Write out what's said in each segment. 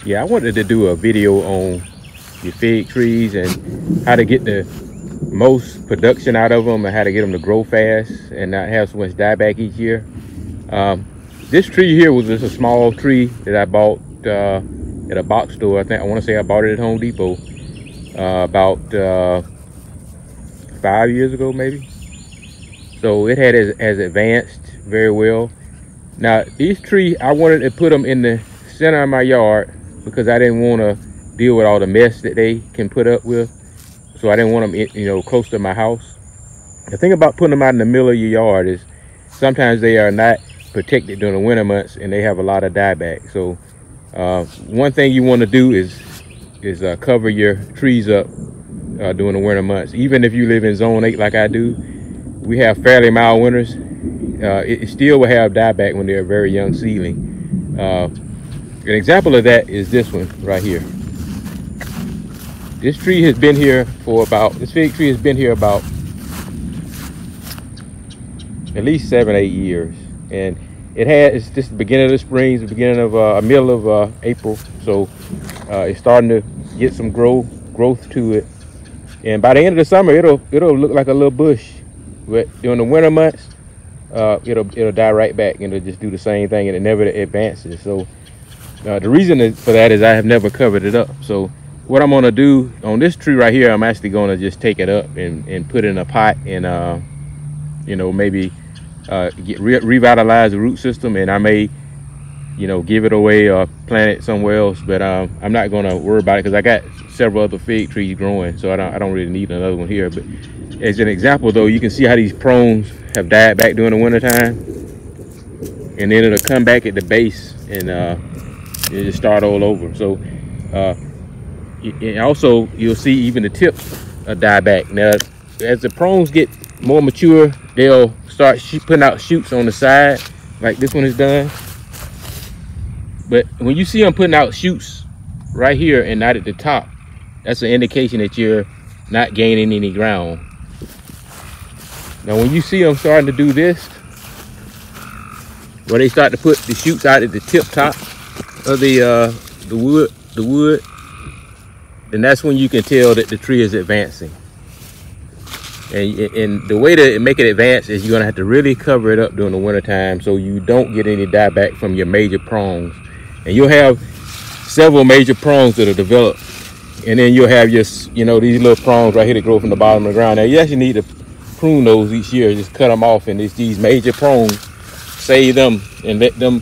Yeah, I wanted to do a video on your fig trees and how to get the most production out of them and how to get them to grow fast and not have so much dieback each year. This tree here was just a small tree that I bought at a box store. I want to say I bought it at Home Depot about 5 years ago maybe. So it has advanced very well. Now these trees, I wanted to put them in the center of my yard because I didn't want to deal with all the mess that they can put up with. So I didn't want them, you know, close to my house. The thing about putting them out in the middle of your yard is sometimes they are not protected during the winter months and they have a lot of dieback. So one thing you want to do is cover your trees up during the winter months. Even if you live in zone 8 like I do, we have fairly mild winters. It still will have dieback when they're a very young seedling. An example of that is this one right here. This tree has been here for this fig tree has been here about at least 7-8 years. And it's just the beginning of the spring, the beginning of middle of April. So it's starting to get some growth to it. And by the end of the summer, it'll look like a little bush. But during the winter months, it'll die right back and it'll just do the same thing and it never advances. So the reason for that is I have never covered it up. So what I'm gonna do on this tree right here, I'm actually gonna just take it up and put it in a pot and you know, maybe revitalize the root system, and I may, you know, give it away or plant it somewhere else. But I'm not gonna worry about it because I got several other fig trees growing, so I don't really need another one here. But as an example though, you can see how these prunes have died back during the winter time, and then it'll come back at the base and it'll just start all over. So and also you'll see even the tips die back. Now as the prunes get more mature, they'll start putting out shoots on the side like this one is done. But when you see them putting out shoots right here and not at the top, that's an indication that you're not gaining any ground. Now when you see them starting to do this, where they start to put the shoots out at the tip top of the wood, then that's when you can tell that the tree is advancing. And the way to make it advance is you're gonna have to really cover it up during the winter time so you don't get any dieback from your major prunes. And you'll have several major prunes that'll develop, and then you'll have your, you know, these little prunes right here that grow from the bottom of the ground. Now you actually need to prune those each year, just cut them off, and it's these major prunes, save them and let them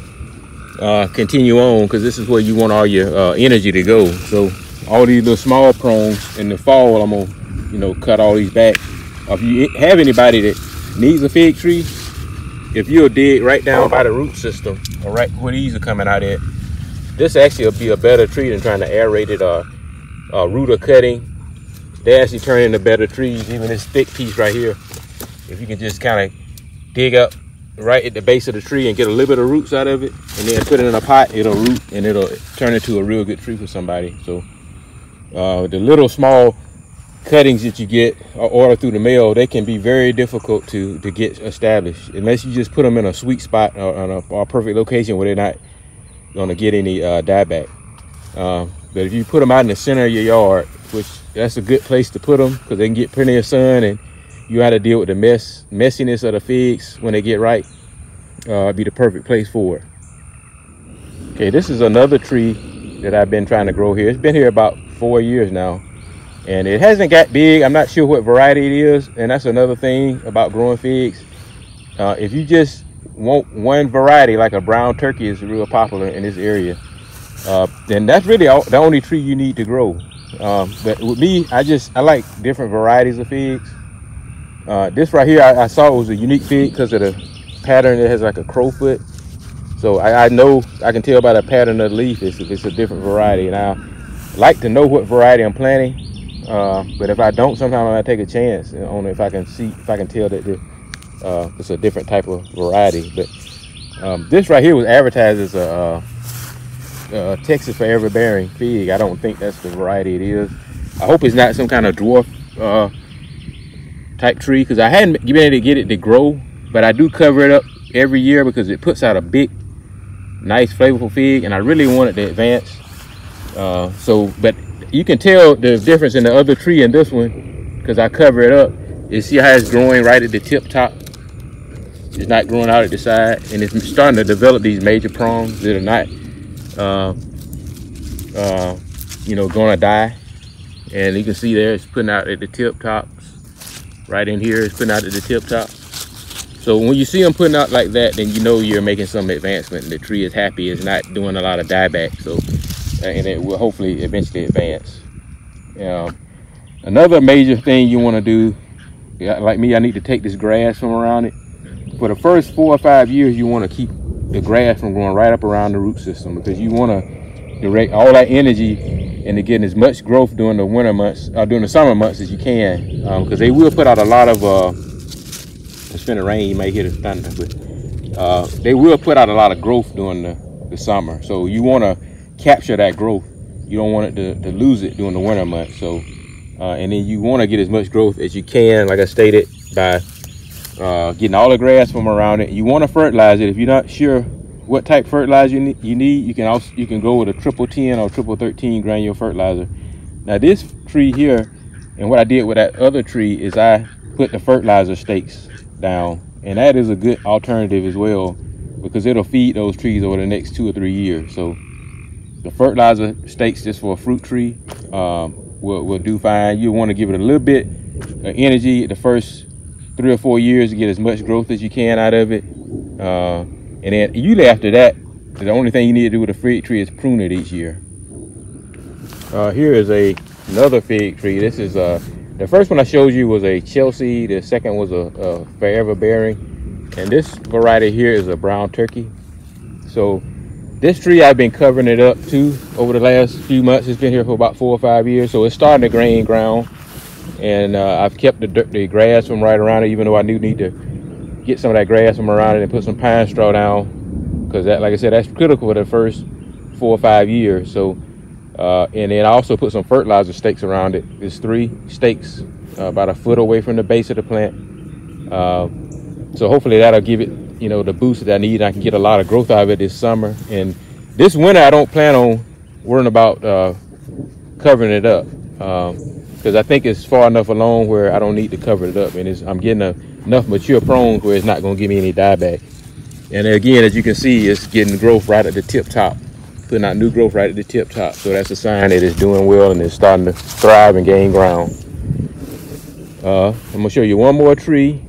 continue on, because this is where you want all your energy to go. So all these little small prunes in the fall, I'm gonna, you know, cut all these back. If you have anybody that needs a fig tree, if you'll dig right down by the root system, or right where these are coming out at, this actually will be a better tree than trying to aerate it or rooter cutting. They actually turn into better trees. Even this thick piece right here, if you can just kind of dig up right at the base of the tree and get a little bit of roots out of it, and then put it in a pot, it'll root and it'll turn into a real good tree for somebody. So the little small cuttings that you get or order through the mail, they can be very difficult to get established unless you just put them in a sweet spot or a perfect location where they're not going to get any dieback. But if you put them out in the center of your yard, which that's a good place to put them because they can get plenty of sun, and you got to deal with the messiness of the figs when they get ripe, it'd be the perfect place for it. Okay, this is another tree that I've been trying to grow here. It's been here about 4 years now, and it hasn't got big. I'm not sure what variety it is, and that's another thing about growing figs. If you just want one variety, like a brown turkey is real popular in this area, then that's really the only tree you need to grow. But with me, I like different varieties of figs. This right here, I saw it was a unique fig because of the pattern. It has like a crowfoot. So I know, I can tell by the pattern of the leaf if it's a different variety. And I like to know what variety I'm planting. But if I don't, sometimes I might take a chance on if I can tell that it's a different type of variety. But this right here was advertised as a Texas forever bearing fig. I don't think that's the variety it is. I hope it's not some kind of dwarf type tree, because I hadn't been able to get it to grow, but I do cover it up every year because it puts out a big, nice, flavorful fig, and I really want it to advance. But you can tell the difference in the other tree and this one because I cover it up. You see how it's growing right at the tip top. It's not growing out at the side, and it's starting to develop these major prongs that are not, going to die. And you can see there it's putting out at the tip tops. Right in here, it's putting out at the tip top. So when you see them putting out like that, then you know you're making some advancement, and the tree is happy. It's not doing a lot of dieback. So, and it will hopefully eventually advance. Another major thing you want to do, like me, I need to take this grass from around it. For the first 4 or 5 years, you want to keep the grass from growing right up around the root system, because you want to direct all that energy into getting as much growth during the winter months, or during the summer months as you can, because they will put out a lot of, it's finna rain, you may hear the thunder, but they will put out a lot of growth during the summer. So you want to capture that growth. You don't want it to lose it during the winter months. So, and then you want to get as much growth as you can, like I stated, by getting all the grass from around it. You want to fertilize it. If you're not sure what type of fertilizer you need, you can go with a 1010 or 13 granule fertilizer. Now this tree here, and what I did with that other tree is I put the fertilizer stakes down, and that is a good alternative as well, because it'll feed those trees over the next 2 or 3 years. So the fertilizer stakes just for a fruit tree will do fine. You want to give it a little bit of energy the first 3 or 4 years to get as much growth as you can out of it, and then usually after that, the only thing you need to do with a fig tree is prune it each year. Here is another fig tree. This is the first one I showed you was a Chelsea. The second was a Forever Bearing, and this variety here is a brown turkey. So this tree, I've been covering it up too over the last few months. It's been here for about 4 or 5 years, so it's starting to gain ground. And I've kept the grass from right around it, even though I do need to get some of that grass from around it and put some pine straw down, because that, like I said, that's critical for the first 4 or 5 years. So, and then I also put some fertilizer stakes around it. There's 3 stakes about a foot away from the base of the plant. So hopefully that'll give it, the boost that I need. I can get a lot of growth out of it this summer. And this winter, I don't plan on worrying about covering it up, because I think it's far enough along where I don't need to cover it up, and I'm getting enough mature prunes where it's not going to give me any dieback. And again, as you can see, it's getting growth right at the tip top, putting out new growth right at the tip top. So that's a sign that it's doing well and it's starting to thrive and gain ground. I'm going to show you one more tree.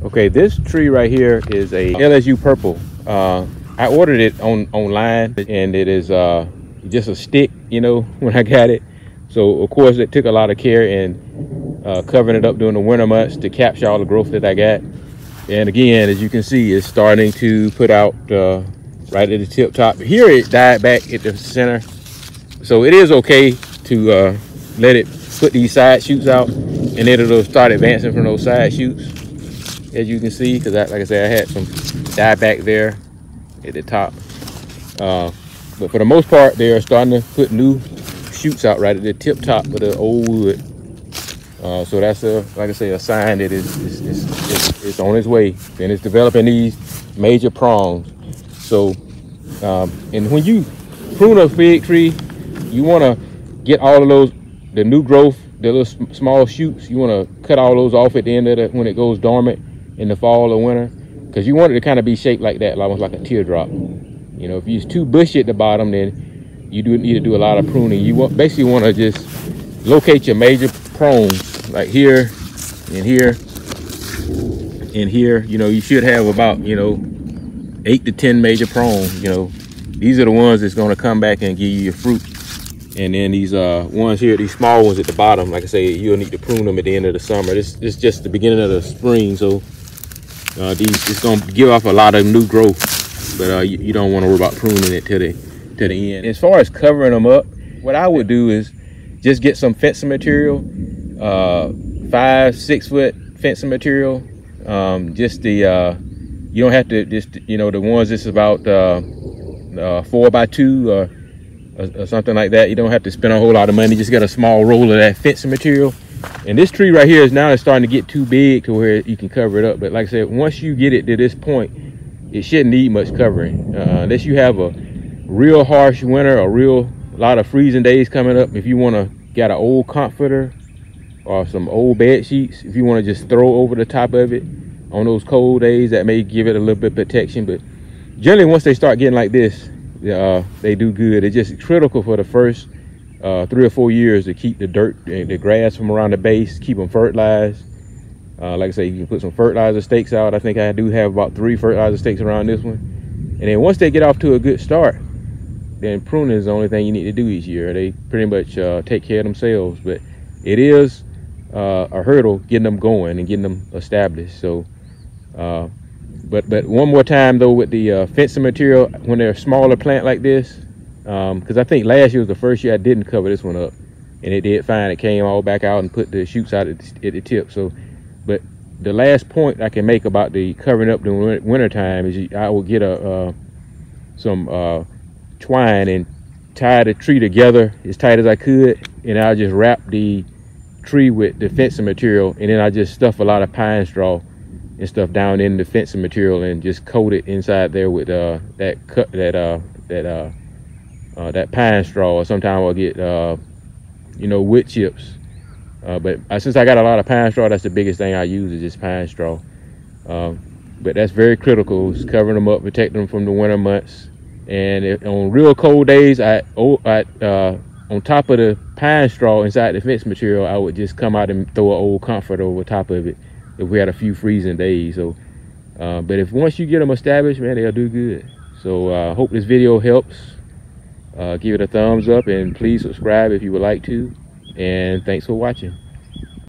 Okay, this tree right here is a Lsu Purple. I ordered it online, and it is just a stick, when I got it. So of course it took a lot of care in covering it up during the winter months to capture all the growth that I got. And again, as you can see, it's starting to put out right at the tip top. Here it died back at the center. So it is okay to let it put these side shoots out, and then it'll start advancing from those side shoots, as you can see, because like I said, I had some dieback there at the top. But for the most part, they are starting to put new shoots out right at the tip top of the old wood. So that's like I say, a sign that it's on its way, and it's developing these major prongs. So and when you prune a fig tree, you want to get all of the new growth, the little small shoots, you want to cut all those off at the end of when it goes dormant in the fall or winter, because you want it to kind of be shaped like that, almost like a teardrop. If you're too bushy at the bottom, then you do need to do a lot of pruning. You basically want to just locate your major prongs, like here and here and here. You should have about 8 to 10 major prongs. These are the ones that's going to come back and give you your fruit. And then these ones here, these small ones at the bottom, like I say, you'll need to prune them at the end of the summer. This is just the beginning of the spring, so it's going to give off a lot of new growth, but you don't want to worry about pruning it to the end. As far as covering them up, what I would do is just get some fencing material, 5-6 foot fencing material. You don't have to the ones that's about 4x2 or something like that. You don't have to spend a whole lot of money. Just get a small roll of that fencing material. And this tree right here is now starting to get too big to where you can cover it up. But like I said, once you get it to this point, it shouldn't need much covering, unless you have a real harsh winter or real a lot of freezing days coming up, if you want to get an old comforter or some old bed sheets, if you want to just throw over the top of it on those cold days, that may give it a little bit of protection. But generally, once they start getting like this, they do good. It's just critical for the first 3 or 4 years to keep the dirt and the grass from around the base, keep them fertilized. Like I say, you can put some fertilizer stakes out. I think I do have about 3 fertilizer stakes around this one. And then once they get off to a good start, then pruning is the only thing you need to do each year. They pretty much take care of themselves. But it is a hurdle getting them going and getting them established. So but one more time though, with the fencing material, when they're a smaller plant like this, because I think last year was the first year I didn't cover this one up, and it did fine. It came all back out and put the shoots out at the tip. So, but the last point I can make about the covering up during winter time is I will get some twine and tie the tree together as tight as I could, and I'll just wrap the tree with the fencing material, and then I just stuff a lot of pine straw and stuff down in the fencing material and just coat it inside there with that pine straw. Or sometimes I'll get wood chips. But since I got a lot of pine straw, that's the biggest thing I use is just pine straw. But that's very critical, is covering them up, protecting them from the winter months. And on real cold days, on top of the pine straw inside the fence material, I would just come out and throw an old comforter over top of it if we had a few freezing days. So, but if once you get them established, man, they'll do good. So I hope this video helps. Give it a thumbs up and please subscribe if you would like to. And thanks for watching.